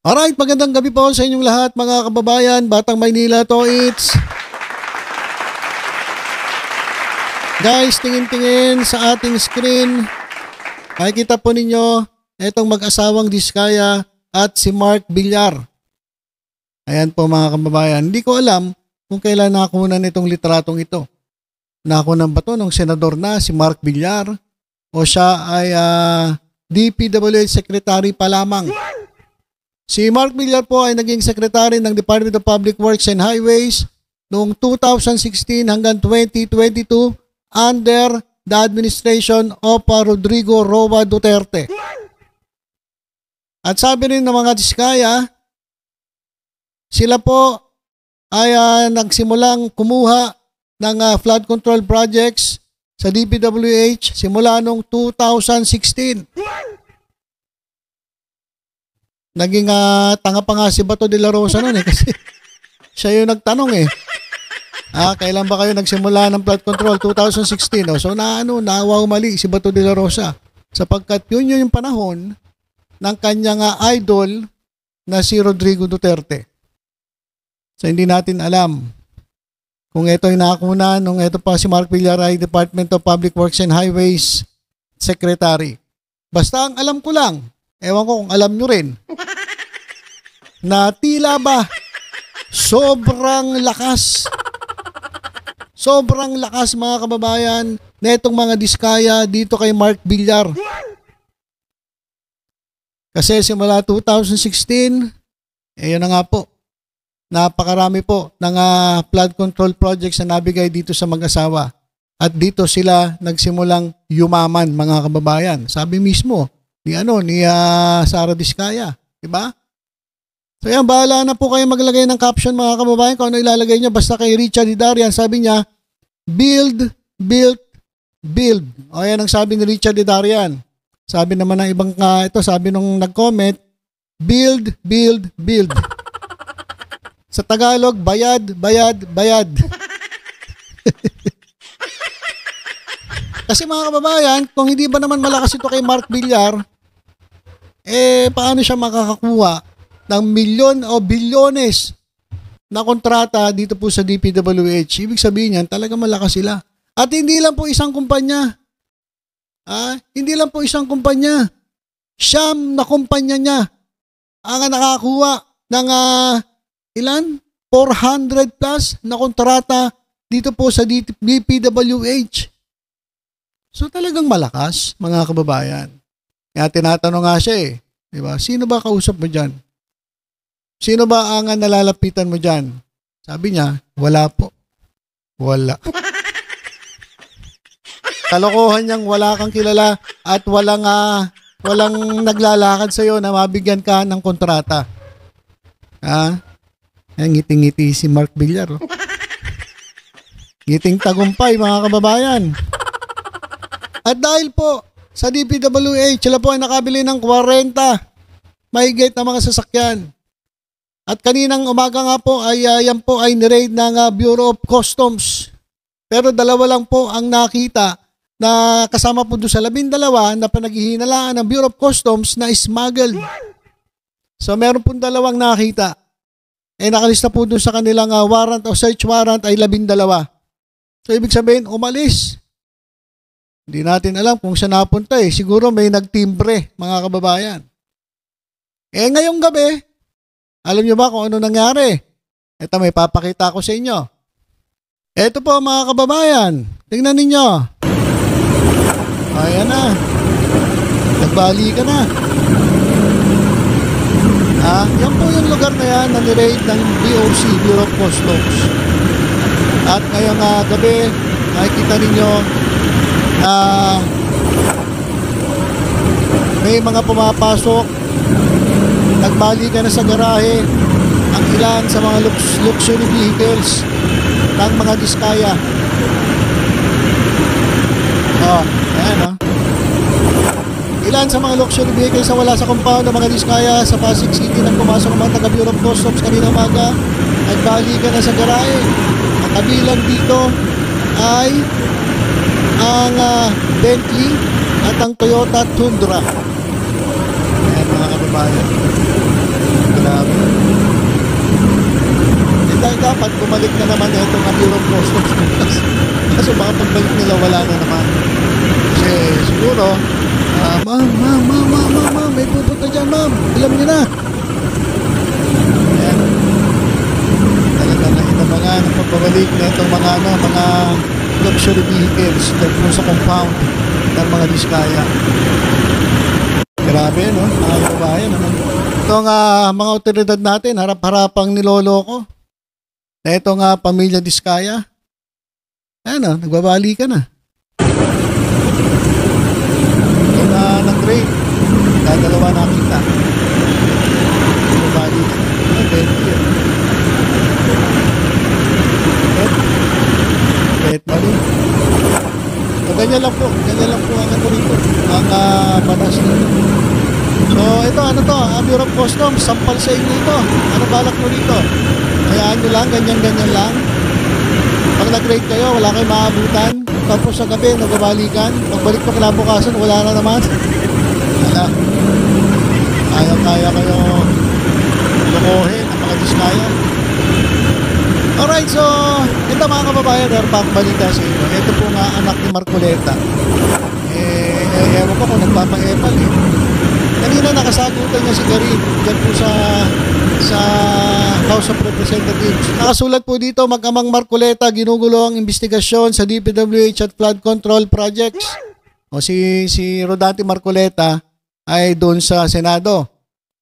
Alright, magandang gabi po sa inyong lahat mga kababayan. Batang Maynila to, it's... Guys, tingin-tingin sa ating screen. Makikita po ninyo itong mag-asawang Diskaya at si Mark Villar. Ayan po mga kababayan. Hindi ko alam kung kailan nakunan itong litratong ito. Nakunan ba ito nung senador na si Mark Villar o siya ay DPWH Secretary pa lamang? Si Mark Villar po ay naging secretary ng Department of Public Works and Highways noong 2016 hanggang 2022 under the administration of Rodrigo Roa Duterte. At sabi rin ng mga Diskaya, sila po ay nagsimulang kumuha ng flood control projects sa DPWH simula noong 2016. Naging tanga pa nga si Bato de la Rosa noon kasi siya yung nagtanong kailan ba kayo nagsimula ng flood control? 2016. So naawa mali si Bato de la Rosa sapagkat yun yung panahon ng kanyang idol na si Rodrigo Duterte. So hindi natin alam kung ito ay nakuna nung ito pa si Mark Villar ay Department of Public Works and Highways Secretary. Basta ang alam ko lang, ewan ko kung alam nyo rin, na tila ba sobrang lakas mga kababayan na itong mga Diskaya dito kay Mark Villar. Kasi simula 2016, yun na nga po, napakarami po ng flood control projects na nabigay dito sa mag-asawa. At dito sila nagsimulang yumaman mga kababayan. Sabi mismo ni Sara Diskaya, di ba? So yan, bahala na po kayo maglagay ng caption mga kababayan kung ano ilalagay niyo. Basta kay Richard Didarian, sabi niya, build, build, build. O yan ang sabi ni Richard Didarian. Sabi naman ng ibang sabi nung nag-comment, build, build, build. Sa Tagalog, bayad, bayad, bayad. Kasi mga kababayan, kung hindi ba naman malakas ito kay Mark Villar, paano siya makakakuha ng milyon o bilyones na kontrata dito po sa DPWH? Ibig sabihin yan, talaga malakas sila. At hindi lang po isang kumpanya. Hindi lang po isang kumpanya. Siyam na kumpanya niya ang nakakuha ng ilan? 400 plus na kontrata dito po sa DPWH. So talagang malakas, mga kababayan. Kaya tinatanong nga siya diba? Sino ba kausap mo dyan? Sino ba ang nalalapitan mo dyan? Sabi niya, wala po. Wala. Kalokohan niyang wala kang kilala at walang naglalakad sa'yo na mabigyan ka ng kontrata. Ngiting-ngiti si Mark Villar. Ngiting tagumpay mga kababayan. At dahil po sa DPWH, sila po ay nakabili ng 40 mahigit na mga sasakyan. At kaninang umaga nga po ay yan po ay niraid ng Bureau of Customs. Pero dalawa lang po ang nakita na kasama po doon sa 12 na panaghihinalaan ng Bureau of Customs na smuggled. So meron po dalawang nakita. Nakalista po doon sa kanilang warrant o search warrant ay 12. So ibig sabihin umalis. Hindi natin alam kung saan napunta Siguro may nagtimbre mga kababayan. Ngayong gabi, alam nyo ba kung ano nangyari? Ito may papakita ko sa inyo. Ito po mga kababayan. Tingnan ninyo. Ayan na. Nagbali ka na. Yan po yung lugar na yan na niraid ng BOC, Bureau of Customs. At ngayong gabi, nakikita ninyo na may mga pumapasok. Nagbali ka na sa garahe ang ilan sa mga luxury vehicles ng mga Diskaya. Ayan Ilan sa mga luxury vehicles na wala sa compound ng mga Diskaya sa Pasig City nang pumasok ng mga taga-Bureau of Customs kanina umaga. Nagbali ka na sa garahe. Ang kabilang dito ay ang Bentley at ang Toyota Tundra. Ayan mga kababayan. Ito dapat bumalik na naman itong Bureau of Customs bukas. Kasi baka pagbalik nila wala na naman. Kasi siguro, ma'am, may pupunta dyan, ma'am. Alam niyo na. Ayan. Talaga na inabangan ang pagbabalik na itong mga luxury vehicles dahil po sa compound ng mga Diskaya. Grabe, no? Mga kababayan, ano? Itong mga otoridad natin, harap-harapang niloloko. Na itong pamilya Diskaya. Ayan, nagbabali ka na. Ito na nag-grade. Dalawa nakita. Nagbabali ka na. Bet pa rin. So, ganyan lang po ang ano rito. Ang batas nito. So, ito, Bureau of Customs, sampal sa inyo ito. Ano balak mo rito? Hayaan nyo lang, ganyan lang. Pag nag-rate kayo, wala kayong maabutan. Tapos sa gabi, nagbabalikan. Pagbalik pa kinabukasan, wala na naman. Wala. Kaya kayo lukohin ang mga Diskaya. Alright, so, ito mga kababayan, meron pa akong balita sa inyo. Ito po nga anak ni Marcoleta. Ewan ko kung nagpapa-epal eh. Kanina nakasagutan niya si Garin dyan po sa House of Representatives. Nakasulat po dito, mag-amang Marcoleta, ginugulo ang investigasyon sa DPWH at flood control projects. O si Rodante Marcoleta ay doon sa Senado.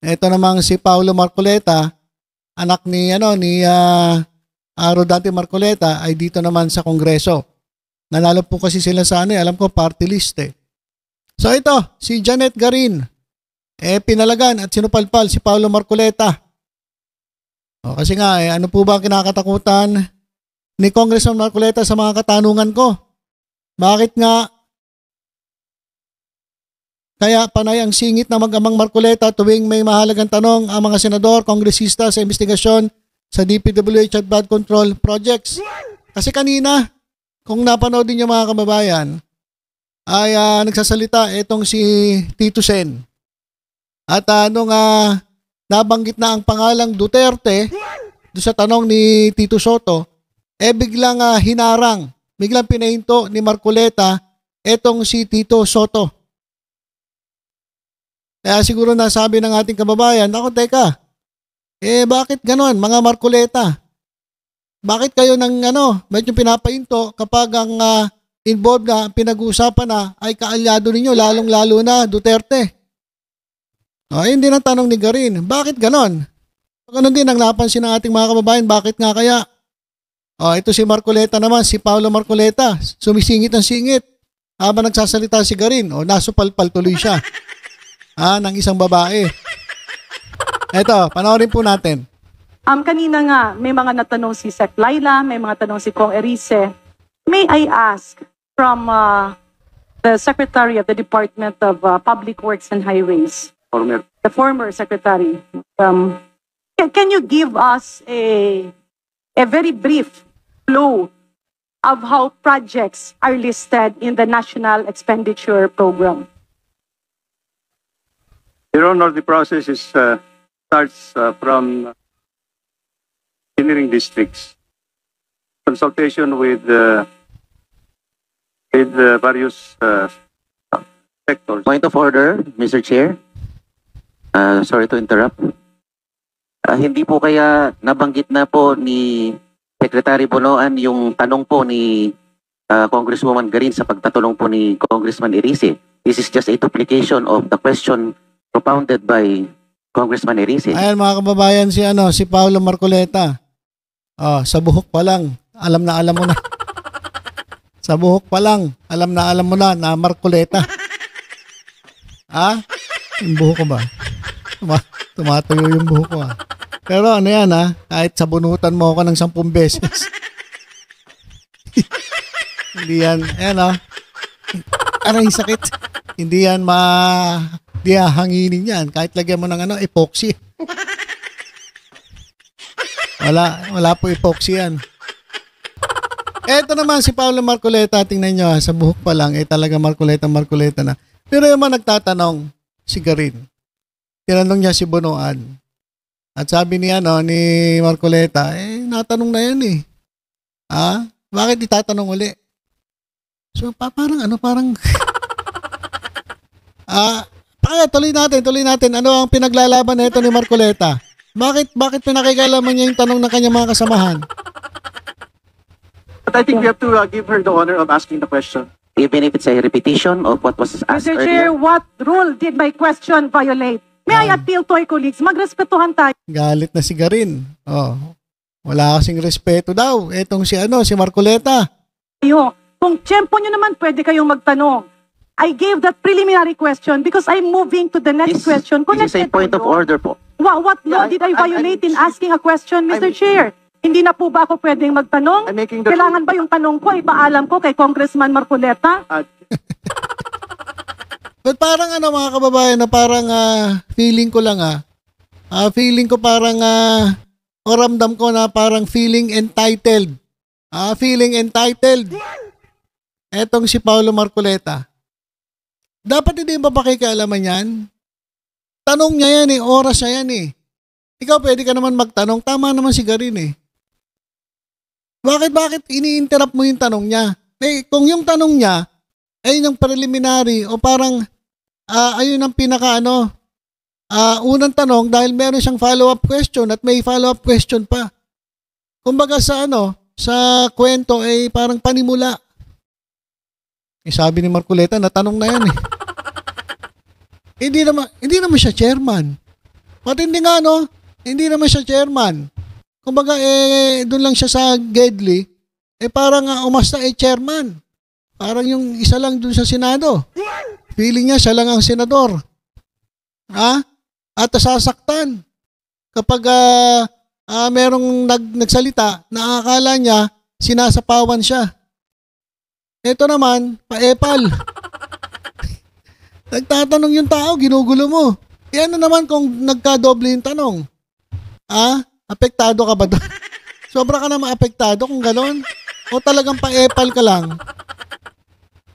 Ito namang si Paulo Marcoleta, anak ni Rodante Marcoleta, ay dito naman sa Kongreso. Nanalo po kasi sila sa alam ko party list eh. So ito, si Janet Garin, pinalagan at sinupalpal si Paulo Marcoleta. O, kasi nga, ano po ba ang kinakatakutan ni Congressman Marcoleta sa mga katanungan ko? Bakit nga kaya panay ang singit na mag-amang Marcoleta tuwing may mahalagang tanong ang mga senador, kongresista sa investigasyon sa DPWH at flood control projects? Kasi kanina, kung napanood niyo mga kababayan, ay nagsasalita itong si Tito Sen. At nung nabanggit na ang pangalang Duterte doon sa tanong ni Tito Soto, biglang hinarang, biglang pinahinto ni Marcoleta itong si Tito Soto. Kaya siguro nasabi ng ating kababayan, ako teka, bakit ganon mga Marcoleta? Bakit kayo medyo pinapahinto kapag ang involved na pinag-uusapan na ay kaalyado ninyo, lalong-lalo na Duterte? Ayun din ang tanong ni Garin, bakit ganon? Ganon din ang napansin ng ating mga kababayan, bakit nga kaya? Ito si Marcoleta naman, si Paulo Marcoleta, sumisingit ang singit habang nagsasalita si Garin, nasupalpal tuloy siya ng isang babae. Eto, panoorin po natin. Kanina nga, may mga natanong si Sec Laila, may mga tanong si Kong Erice. May I ask from the Secretary of the Department of Public Works and Highways, the former Secretary, can you give us a very brief flow of how projects are listed in the National Expenditure Program? Your Honor, the process starts from engineering districts, consultation with various sectors. Point of order, Mr. Chair. Sorry to interrupt. Hindi po kaya nabanggit na po ni Secretary Bonoan yung tanong po ni Congresswoman Garin sa pagtatanong po ni Congressman Erice. This is just a duplication of the question propounded by Congressman Erice. Ayan mga kababayan, si Paulo Marcoleta. Sa buhok pa lang, alam mo na. Sa buhok pa lang, alam mo na Marcoleta. Yung buhok ko ba? Tumatayo yung buhok ko Pero ano yan kahit sabunutan mo ako ng 10 beses. Hindi yan, aray sakit. Hindi yan di hanginin yan. Kahit lagyan mo ng epoxy. Wala po epoxy yan. Eto naman si Paulo Marcoleta, tingnan nyo sa buhok pa lang, talaga Marcoleta na. Pero yung mga nagtatanong, si Garin, tinanong niya si Bonoan. At sabi niya ni Marcoleta, tinatanong na yan eh. Bakit itatanong uli? So, parang tuloy natin. Ano ang pinaglalaban na ito ni Marcoleta? Bakit pinakikalaman niya yung tanong ng kanyang mga kasamahan? But I think we have to give her the honor of asking the question. Even if it's a repetition of what was asked Mr. Chair, earlier. what rule did my question violate? May I appeal to our colleagues? Magrespetuhan tayo. Galit na si Garin. Wala kasing respeto daw. Etong si Marcoleta. Kung tiyempo nyo naman, pwede kayong magtanong. I gave that preliminary question because I'm moving to the next question. This is a point of order po. What law did I violate in asking a question, Mr. Chair? Hindi na po ba ako pwedeng magtanong? I'm making the- Kailangan ba yung tanong ko ipaalam ko kay Congressman Marcoleta? But parang mga kababayan na parang feeling ko lang feeling ko parang o ramdam ko na parang feeling entitled. Feeling entitled. Etong si Paulo Marcoleta. Dapat hindi ba pakikialaman yan? Tanong niya yan oras niya yan Ikaw pwede ka naman magtanong, tama naman si Garin Bakit ini-interrupt mo yung tanong niya? Kung yung tanong niya ay yung preliminary o parang ayun ang pinaka unang tanong dahil meron siyang follow-up question at may follow-up question pa. Kumbaga sa kwento ay parang panimula. Sabi ni Marcoleta, natanong na yan Hindi naman siya chairman. Matindi nga hindi naman siya chairman. Kumbaga doon lang siya sa Gedli, parang umasta chairman. Parang yung isa lang doon sa Senado. Feeling niya siya lang ang senador. At sasaktan. Kapag merong nagsalita, nakakala niya, sinasapawan siya. Ito naman, paepal. Nagtatanong yung tao, ginugulo mo. Ano naman kung nagkadoble yung tanong? Apektado ka ba doon? Sobra ka na maapektado kung gano'n? O talagang paepal ka lang?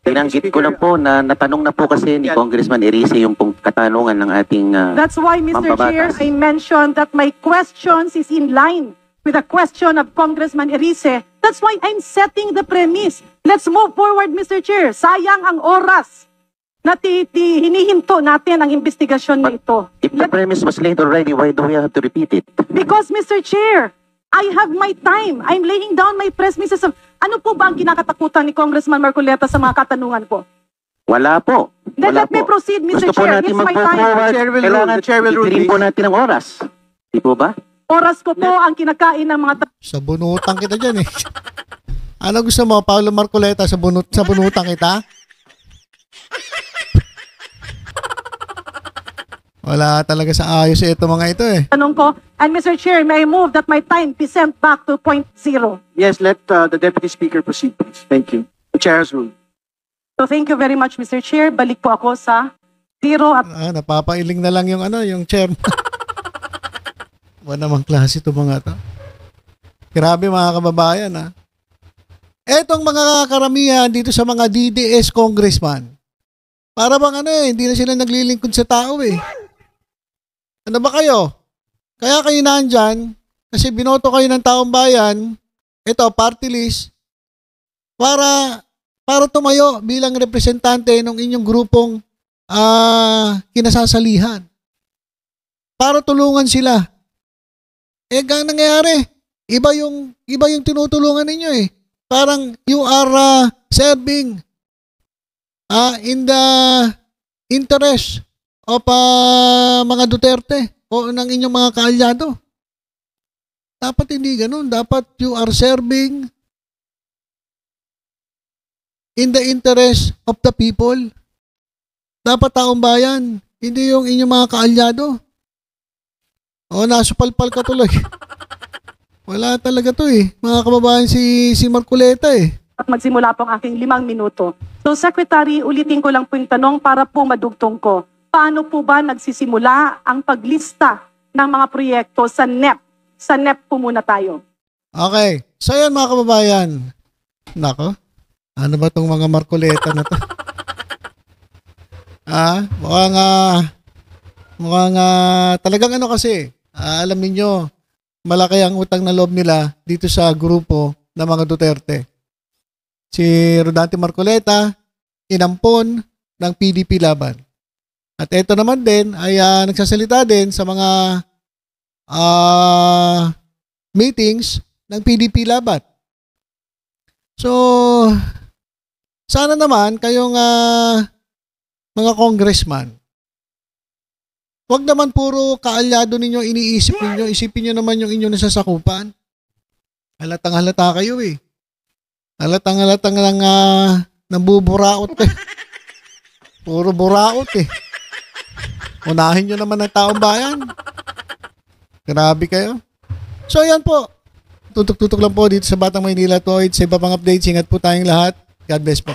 Tinanggit ko lang po na natanong na po kasi ni Congressman Erice yung pong katanungan ng ating That's why, Mr. Chair, mambabatas. I mentioned that my questions is in line with the question of Congressman Erice. That's why I'm setting the premise. Let's move forward, Mr. Chair. Sayang ang oras na hinihinto natin ang investigasyon na ito. If the premise was laid already, why do we have to repeat it? Because, Mr. Chair, I have my time. I'm laying down my premises. Ano po ba ang kinakatakutan ni Congressman Marcoleta sa mga katanungan ko? Wala po. Then Wala let me po. proceed, Mr. Gusto po Chair. natin It's my time. mag-forward. Chair will rule. Kailangan The chair will rule, tipirin po please. natin ang oras. Di po ba? Oras ko po ang kinakain ng mga Sa bunutan kita dyan Ano gusto mo, Paulo Marcoleta, sa bunutan kita? Wala talaga sa ayos ito mga ito tanong ko. And Mr. Chair, may I move that my time be sent back to point zero? Yes, let the Deputy Speaker proceed, please. Thank you. The Chair has ruled. So thank you very much, Mr. Chair. Balik po ako sa zero at Napapailing na lang yung yung chairman. Wala namang klase ito mga to. Grabe mga kababayan Etong mga karamihan dito sa mga DDS congressman. Para bang hindi na sila naglilingkod sa tao Ano ba kayo? Kaya kayo nandyan kasi binoto kayo ng taong bayan, ito party list, para tumayo bilang representante ng inyong grupong kinasasalihan. Para tulungan sila. Ganang nangyayari? Iba yung tinutulungan ninyo Parang you are serving in the interest of mga Duterte o ng inyong mga kaalyado. Dapat hindi ganun. Dapat you are serving in the interest of the people. Dapat taong bayan, hindi yung inyong mga kaalyado. Nasupalpal ka tuloy. Wala talaga to Mga kababayan si Marcoleta magsimula po ang aking 5 minuto. So Secretary, ulitin ko lang po yung tanong para po madugtong ko. Paano po ba nagsisimula ang paglista ng mga proyekto sa NEP? Sa NEP po muna tayo. Okay. So yan mga kababayan. Nako. Ano ba tong mga Marcoleta na to? Mukhang talagang kasi, alam niyo malaki ang utang na loob nila dito sa grupo ng mga Duterte. Si Rodante Marcoleta, inampon ng PDP laban. At ito naman din ay nagsasalita din sa mga meetings ng PDP laban. So, sana naman kayong mga congressman, wag naman puro kaalyado ninyo iniisip ninyo, isipin nyo naman yung inyong nasasakupan. Halatang-halata kayo eh. Halatang-halatang lang nabuburaot eh. Puro buraot eh. Unahin nyo naman ang taong bayan. Grabe kayo. So ayan po. Tutok-tutok lang po dito sa Batang Maynila Toid. Sa iba pang updates, ingat po tayong lahat. God bless po.